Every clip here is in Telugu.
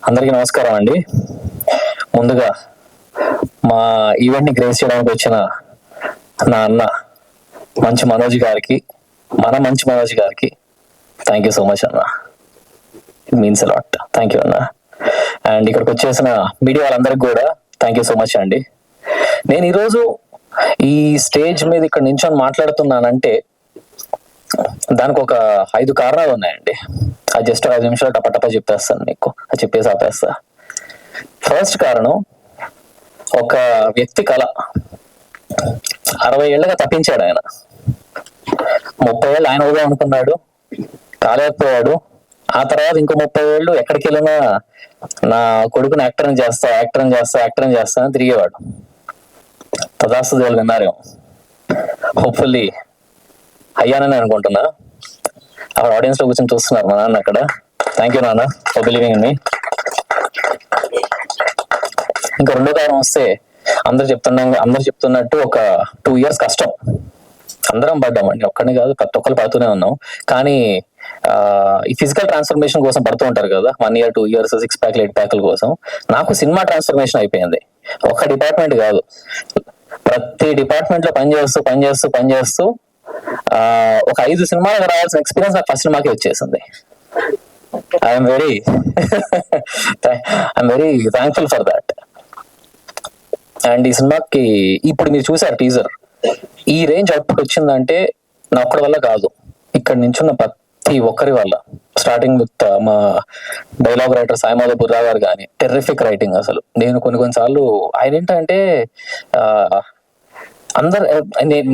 అందరికీ నమస్కారం అండి. ముందుగా మా ఈవెంట్ని గ్రేస్ చేయడానికి వచ్చిన నా అన్న మంచి మనోజ్ గారికి, మంచి మనోజ్ గారికి థ్యాంక్ యూ సో మచ్ అన్న. It means a lot. Thank you అన్న. అండ్ ఇక్కడికి వచ్చేసిన మీడియా వాళ్ళందరికీ కూడా థ్యాంక్ యూ సో మచ్ అండి. నేను ఈరోజు ఈ స్టేజ్ మీద ఇక్కడ నించొని మాట్లాడుతున్నానంటే దానికి ఒక 5 కారణాలు ఉన్నాయండి. అది జస్ట్ 5 నిమిషాలు టపటపా చెప్పేస్తాను మీకు, అది చెప్పేసి ఆపేస్తా. ఫస్ట్ కారణం, ఒక వ్యక్తి కళ 60 ఏళ్ళగా తప్పించాడు ఆయన. 30 ఏళ్ళు ఆయన అవుదాం అనుకున్నాడు, కాలేకపోయాడు. ఆ తర్వాత ఇంకో 30 ఏళ్ళు ఎక్కడికి వెళ్ళినా నా కొడుకుని యాక్టర్ని చేస్తా అని తిరిగేవాడు. తదాస్తు వాళ్ళు విన్నారేమో, హోప్ఫుల్లీ అయ్యానని అనుకుంటున్నా. అక్కడ ఆడియన్స్ లో కూర్చొని చూస్తున్నారు మా నాన్న అక్కడ. థ్యాంక్ యూ నాన్న ఫర్ బిలీవింగ్ ఇన్ మీ. ఇంకా రెండో కారణం వస్తే, అందరు చెప్తున్నట్టు ఒక 2 years కష్టం అందరం పడ్డామండి. ఒక్కడిని కాదు, ప్రతి ఒక్కరు పడుతూనే ఉన్నాం. కానీ ఈ ఫిజికల్ ట్రాన్స్ఫర్మేషన్ కోసం పడుతూ ఉంటారు కదా, 1 year 2 years 6 pack 8 pack కోసం. నాకు సినిమా ట్రాన్స్ఫర్మేషన్ అయిపోయింది. ఒక డిపార్ట్మెంట్ కాదు, ప్రతి డిపార్ట్మెంట్ లో పనిచేస్తూ ఒక 5 సినిమాలకు రావాల్సిన ఎక్స్పీరియన్స్ నాకు ఫస్ట్ సినిమాకి వచ్చేసింది. I'm very thankful for that. And ఈ సినిమాకి ఇప్పుడు మీరు చూసారు టీజర్, ఈ రేంజ్ అవుట్పుట్ వచ్చిందంటే నా ఒక్కడి వల్ల కాదు, ఇక్కడ నించున్న ప్రతి ఒక్కరి వల్ల. స్టార్టింగ్ విత్ మా డైలాగ్ రైటర్ సాయిమాధవ్ బుర్రా గారు కానీ, టెర్రిఫిక్ రైటింగ్. అసలు నేను కొన్నిసార్లు ఆయన ఏంటంటే అందరు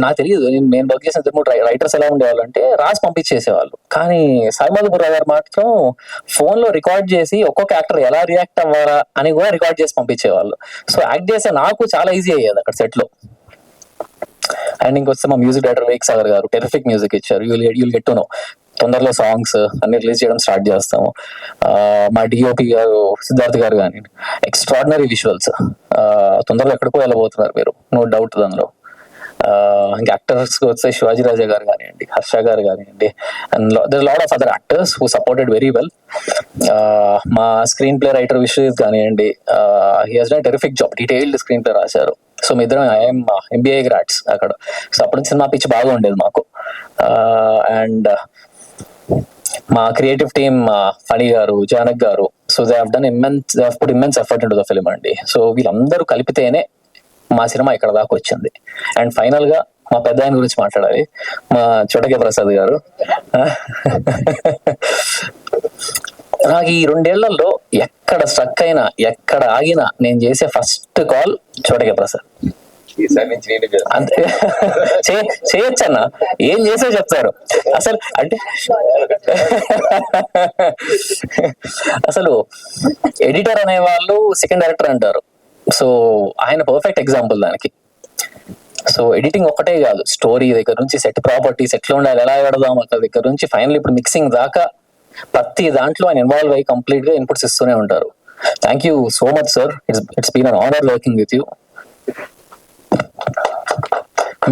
నాకు తెలియదు, నేను వర్క్ చేసిన 3 రైటర్స్ ఎలా ఉండేవాళ్ళు రాసి పంపించేసేవాళ్ళు. కానీ సాయిమాధవ్ బుర్రా గారు మాత్రం ఫోన్ లో రికార్డ్ చేసి ఒక్కొక్క యాక్టర్ ఎలా రియాక్ట్ అవ్వాలా అని కూడా రికార్డ్ చేసి పంపించేవాళ్ళు. సో యాక్ట్ చేసే నాకు చాలా ఈజీ అయ్యేది అక్కడ సెట్ లో. అండ్ ఇంకొస్తే మా మ్యూజిక్ డైరెక్టర్ వేక్ సాగర్ గారు టెరిఫిక్ మ్యూజిక్ ఇచ్చారు. You'll get to know. తొందరలో సాంగ్స్ అన్ని రిలీజ్ చేయడం స్టార్ట్ చేస్తాము. మా డిఓపి గారు సిద్ధార్థ్ గారు కానీ ఎక్స్ట్రాడినరీ విజువల్స్. తొందరలో ఎక్కడికో వెళ్ళబోతున్నారు మీరు, నో డౌట్ దానిలో. ఇంకా యాక్టర్స్ వస్తే శివాజీ రాజా గారు కానివ్వండి, హర్ష గారు కానివ్వండి, and there lot of other actors who supported very well. మా స్క్రీన్ ప్లే రైటర్ విశ్వజిత్ కానివ్వండి, he has done terrific job, detailed screen play రాశారు. సో మీ ఇద్దరం ఐఎమ్ MBA గ్రాడ్స్ అక్కడ. సో అప్పుడు సినిమా పిచ్చి బాగా ఉండేది మాకు. అండ్ మా క్రియేటివ్ టీమ్ ఫణి గారు, జానక్ గారు, so they have done immense effort into the film అండి. సో వీళ్ళందరూ కలిపితేనే మా సినిమా ఇక్కడ దాకా వచ్చింది. అండ్ ఫైనల్ గా మా పెద్ద ఆయన గురించి మాట్లాడాలి, మా చోటకే ప్రసాద్ గారు. నాకు ఈ 2 ఏళ్లలో ఎక్కడ స్ట్రక్ అయినా, ఎక్కడ ఆగినా నేను చేసే ఫస్ట్ కాల్ చోటకే ప్రసాద్. అంతే చేయొచ్చన్న, ఏం చేసే చెప్తారు అసలు. అంటే అసలు ఎడిటర్ అనే వాళ్ళు సెకండ్ డైరెక్టర్ అంటారు. సో ఆయన పర్ఫెక్ట్ ఎగ్జాంపుల్ దానికి. సో ఎడిటింగ్ ఒక్కటే కాదు, స్టోరీ దగ్గర నుంచి సెట్ ప్రాపర్టీస్ ఎట్లా ఉండాలి, ఎలా పెడదాం అక్కడ దగ్గర నుంచి ఫైనల్ ఇప్పుడు మిక్సింగ్ దాకా ప్రతి దాంట్లో ఆయన ఇన్వాల్వ్ అయ్యి కంప్లీట్ గా ఇన్పుట్స్ ఇస్తూనే ఉంటారు. Thank you so much sir. It's been an honour working with you.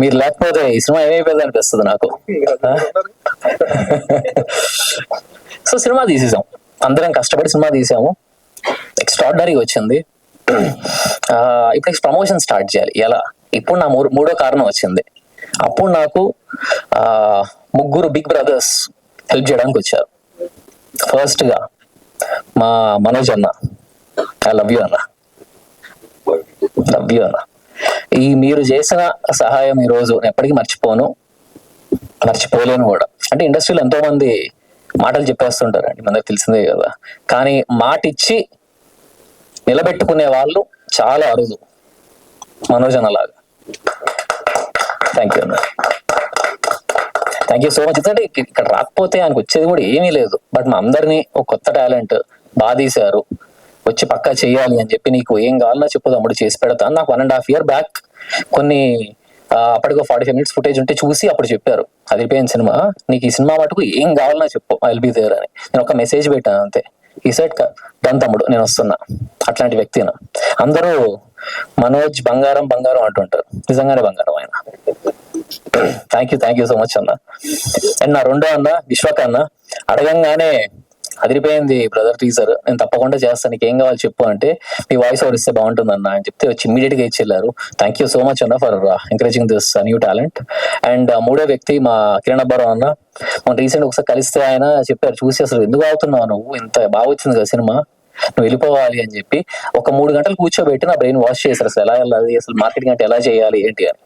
మీరు లేకపోతే ఈ సినిమా ఏమైపోయింది అనిపిస్తుంది నాకు. సో సినిమా తీసేసాం, అందరం కష్టపడి సినిమా తీసాము, ఎక్స్ట్రాడినరీ వచ్చింది. ఇప్పుడు నెక్స్ట్ ప్రమోషన్ స్టార్ట్ చేయాలి. ఎలా? ఇప్పుడు నా మూడో కారణం వచ్చింది. అప్పుడు నాకు 3 బిగ్ బ్రదర్స్ హెల్ప్ చేయడానికి వచ్చారు. ఫస్ట్ గా మా మనోజ్ అన్న, ఐ లవ్ యూ అన్న. ఈ మీరు చేసిన సహాయం ఈ రోజు నేను ఎప్పటికీ మర్చిపోలేను కూడా. అంటే ఇండస్ట్రీలో ఎంతో మంది మాటలు చెప్పేస్తుంటారండి, మనకు తెలిసిందే కదా. కానీ మాట ఇచ్చి నిలబెట్టుకునే వాళ్ళు చాలా అరుదు, మనోజ్ అన్నలాగా. థ్యాంక్ యూ అన్న, థ్యాంక్ యూ సో మచ్. ఎందుకంటే ఇక్కడ రాకపోతే ఆయనకు వచ్చేది కూడా ఏమీ లేదు. బట్ మా అందరినీ ఒక కొత్త టాలెంట్ బాగా తీశారు, వచ్చి పక్కా చేయాలి అని చెప్పి, నీకు ఏం కావాలన్నా చెప్పు తమ్ముడు చేసి పెడతాను. నాకు 1.5 year బ్యాక్ కొన్ని అప్పటికో 45 minutes ఫుటేజ్ ఉంటే చూసి అప్పుడు చెప్పారు, అదిరిపోయిన సినిమా, నీకు ఈ సినిమా మటుకు ఏం కావాలన్నా చెప్పు, ఐ విల్ బి దేర్ అని. నేను ఒక మెసేజ్ పెట్టాను అంతే. ఈ సెట్ డన్ తమ్ముడు, నేను వస్తున్నా. అట్లాంటి వ్యక్తిన అందరూ మనోజ్ బంగారం అంటుంటారు, నిజంగానే బంగారం ఆయన. థ్యాంక్ యూ సో మచ్ అన్న. అండ్ నా రెండో అన్న విశ్వక్ అన్న, అడగంగానే అదిరిపోయింది బ్రదర్ టీజర్, నేను తప్పకుండా చేస్తాను, నీకు ఏం కావాలి చెప్పు అంటే మీ వాయిస్ ఓవర్ ఇస్తే బాగుంటుంది అన్న అని చెప్తే వచ్చి ఇమీడియట్ గా ఇచ్చెళ్ళారు. థ్యాంక్ యూ సో మచ్ అన్న for encouraging this new talent. And మూడో వ్యక్తి మా కిరణ్ అబ్బారావు అన్న, మన రీసెంట్ ఒకసారి కలిస్తే ఆయన చెప్పారు, చూసి అసలు ఎందుకు అవుతున్నావు నువ్వు, ఇంత బాగా వచ్చింది కదా సినిమా, నువ్వు వెళ్ళిపోవాలి అని చెప్పి ఒక 3 గంటలు కూర్చోబెట్టి నా బ్రెయిన్ వాష్ చేశారు, అసలు ఎలా వెళ్ళాలి, అసలు మార్కెటింగ్ అంటే ఎలా చేయాలి ఏంటి అని.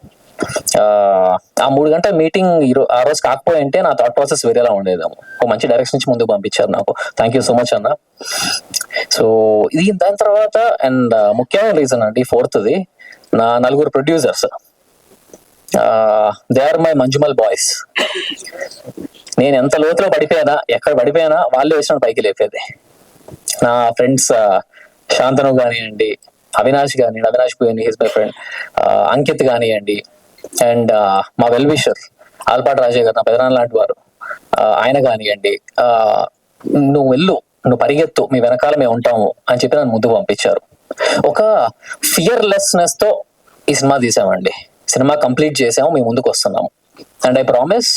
ఆ 3 గంటల మీటింగ్ ఆ రోజు కాకపోయి అంటే నా థాట్ ప్రాసెస్ వేరేలా ఉండేదేమో. ఒక మంచి డైరెక్షన్ నుంచి ముందుకు పంపించారు నాకు, థ్యాంక్ యూ సో మచ్ అన్న. సో ఇది దాని తర్వాత అండ్ ముఖ్యమైన రీజన్ అండి ఫోర్త్ది, నా 4 producers, they are my Manjummel boys. నేను ఎంత లోతులో పడిపోయానా, ఎక్కడ పడిపోయానా వాళ్ళే వేసిన పైకి లేపేది. నా ఫ్రెండ్స్ శాంతను కానివ్వండి, అవినాష్ కానివ్వండి, అవినాష్ పోయిన హిస్ మై ఫ్రెండ్, అంకిత్ కానివ్వండి, అండ్ మా వెల్ విషర్ ఆల్పాటి రాజయ్య గారు, నా పెదనాన్న లాంటి వారు, ఆయన కానివ్వండి, నువ్వు వెళ్ళు, నువ్వు పరిగెత్తు, మీ వెనకాల మేము ఉంటాము అని చెప్పి నన్ను ముందుకు పంపించారు. ఒక ఫియర్లెస్నెస్ తో ఈ సినిమా తీసామండి, సినిమా కంప్లీట్ చేసాము, మేము ముందుకు వస్తున్నాము. అండ్ ఐ ప్రామిస్,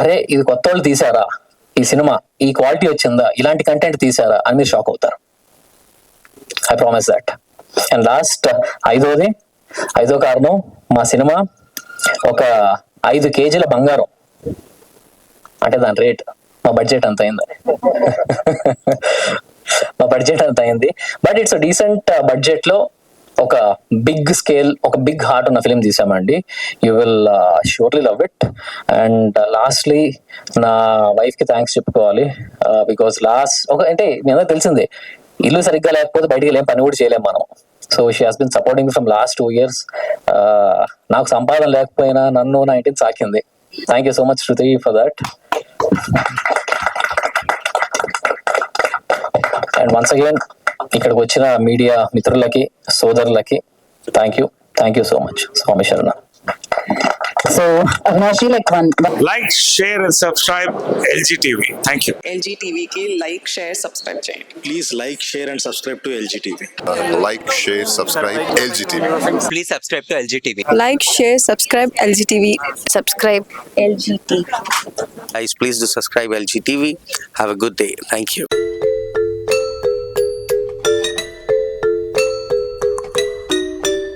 అరే ఇది కొత్త వాళ్ళు తీసారా, ఈ సినిమా ఈ క్వాలిటీ వచ్చిందా, ఇలాంటి కంటెంట్ తీసారా అని మీరు షాక్ అవుతారు. I promise that. And last ఐదో కారణం, మా సినిమా ఒక 5 కేజీల బంగారం, అంటే దాని రేట్ మా బడ్జెట్ అంత అయింది. మా బడ్జెట్ అంత అయింది, బట్ ఇట్స్ డీసెంట్ బడ్జెట్ లో ఒక బిగ్ స్కేల్, ఒక బిగ్ హార్ట్ ఉన్న ఫిలిం తీసామండి. You will surely love it. And lastly నా వైఫ్ కి థ్యాంక్స్ చెప్పుకోవాలి, బికాస్ అంటే మీ అందరూ తెలిసిందే, ఇల్లు సరిగ్గా లేకపోతే బయటికి వెళ్ళేం, పని కూడా చేయలేం మనం. So she has been supporting from last 2 years. నాకు సంపాదన లేకపోయినా నన్ను నా ఇంటిని సాకింది. Thank you so much Shruti for that. And once again ఇక్కడికి వచ్చిన మీడియా మిత్రులకి, సోదరులకి థ్యాంక్ యూ సో మచ్. స్వామి శరణ. So, Avinash, like, share and subscribe LG TV. Thank you. LG TV की like, share, subscribe చేయండి. Please like, share and subscribe to LG TV. Like, share, subscribe LG TV. Please subscribe to LG TV. Like, share, subscribe LG TV. subscribe LG TV. Guys, please do subscribe LG TV. Have a good day. Thank you.